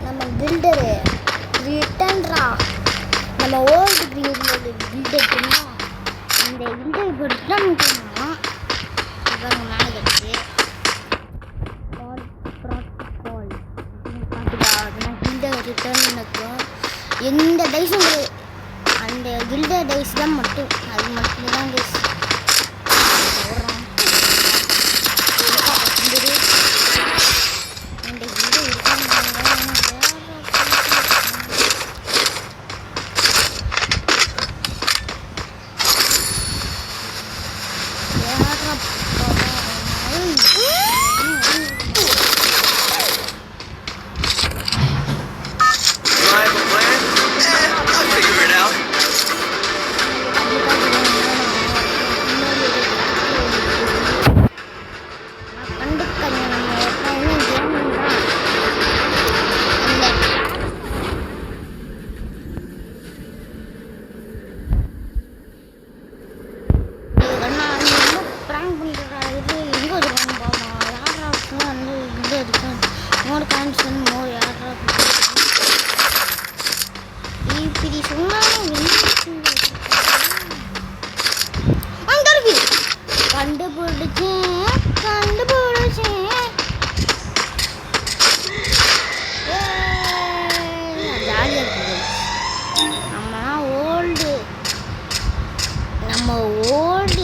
நம்ம பில்டரு ரிட்டன்ரா நம்ம old filter பில்டர்னா இந்த பில்டர் இப்போ ரிட்டர்ன் பண்ணால் இவங்க மேலே கட்சி ப்ராட்டோகால் பார்த்துட்டா பில்டர் ரிட்டர்ன் நடக்கும். எந்த டைஸும் அந்த கில்டர் டைஸ் தான் மட்டும் அது மட்டும்தான் கைஸ் போடுறோம். இந்த கில்டர் ரிட்டர்ன்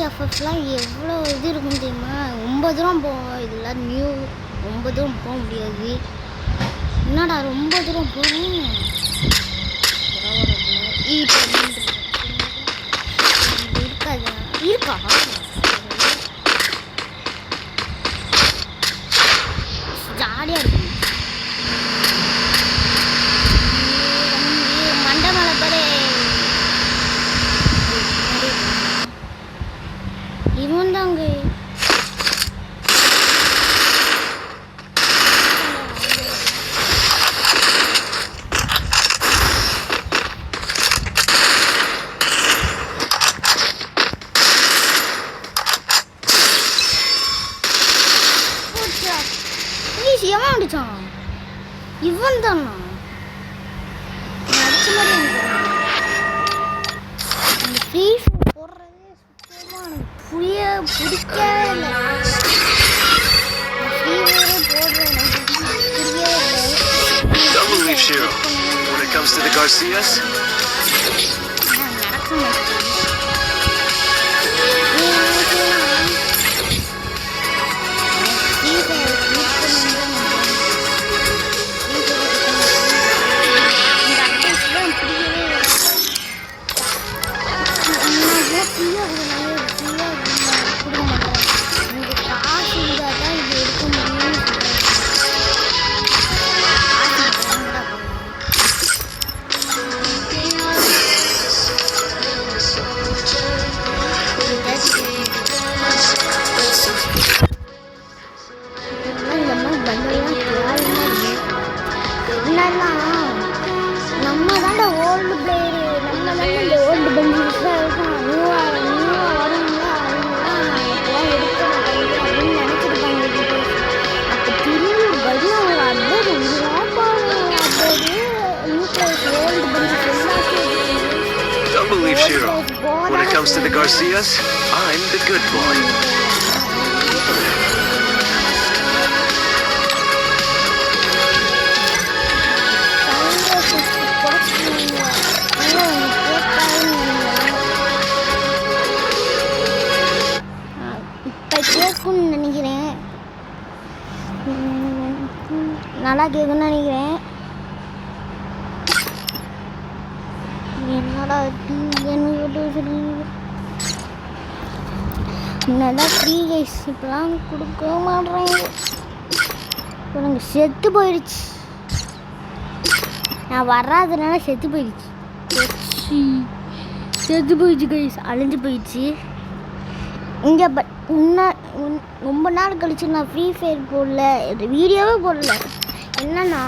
எஃப்எஃப்லாம் எவ்வளோ இது இருக்கும் தெரியுமா? 9 தூரம் போவோம். இதெல்லாம் நியூ 9 தூரம் போக முடியாது. என்னடா ரொம்ப தூரம் போகிறேன். இருக்காது இருக்கா ஜாலியாக இருக்கும். மண்டை மலை பாரு இவன் தாங்க எவன் அடிச்சான்? இவன் தானா அடிச்ச மாதிரி போடுறதே சுத்தமா எனக்கு பிடிக்கவே இல்லை. Don't believe Shiro. When it comes to the Garcias, நம்ம தாண்ட ஓல்டு பிளேயரு, நம்ம தாண்ட இந்த ஓல்டு பெஞ்சிஸ்லாம் இருக்கும். நியூவாக வரும்ல அவங்களாம் எடுக்க மாட்டாங்க அப்படின்னு நினச்சிருப்பாங்க. அப்போ திரும்பி பதிலாக ஒரு அப்டேட் நியூ பிளேயர்ஸ் ஓல்டு பெஞ்சிஸ் எல்லாத்தையும். don't believe Shiro. When it comes to the Garcias, I'm the good boy. கேட்கும்னு நினைக்கிறேன், நல்லா கேட்குன்னு நினைக்கிறேன். என்னடா என்னடா ஃப்ரீ கைஸ் இப்பெல்லாம் கொடுக்க மாட்டேறாங்க. இப்போ நாங்கள் செத்து போயிடுச்சு. நான் வராதனால செத்து போயிடுச்சு. செத்து போயிடுச்சு கைஸ், அழிஞ்சு போயிடுச்சு. இங்கே ரொம்ப நாள் கழிச்சு நான் ஃப்ரீ ஃபயர் போடல, வீடியோவே போடல. என்னன்னா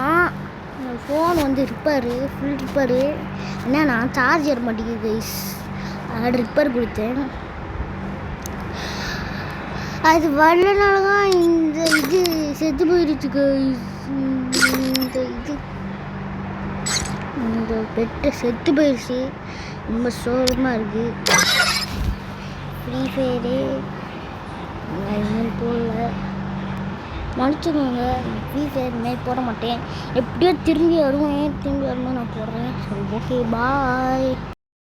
ஃபோன் வந்து ரிப்பேரு, ஃபுல் ரிப்பேரு. என்னன்னா சார்ஜ் ஏற மாட்டேங்குது கைஸ். அதோட ரிப்பேர் கொடுத்தேன். அது வரலனால தான் இந்த இது செத்து போயிடுச்சு guys. இந்த பெட்டை செத்து போயிடுச்சு. ரொம்ப சோகமாக இருக்குது. ஃப்ரீ ஃபயரு இனிமேல் போடல. மன்னிச்சுக்கோங்க, ஃப்ரீ ஃபயர் இனிமேல் போட மாட்டேன். எப்படியோ திரும்பி வருவேன். திரும்பி வரும்போது நான் போடுறேன். சரி, ஓகே, பாய்.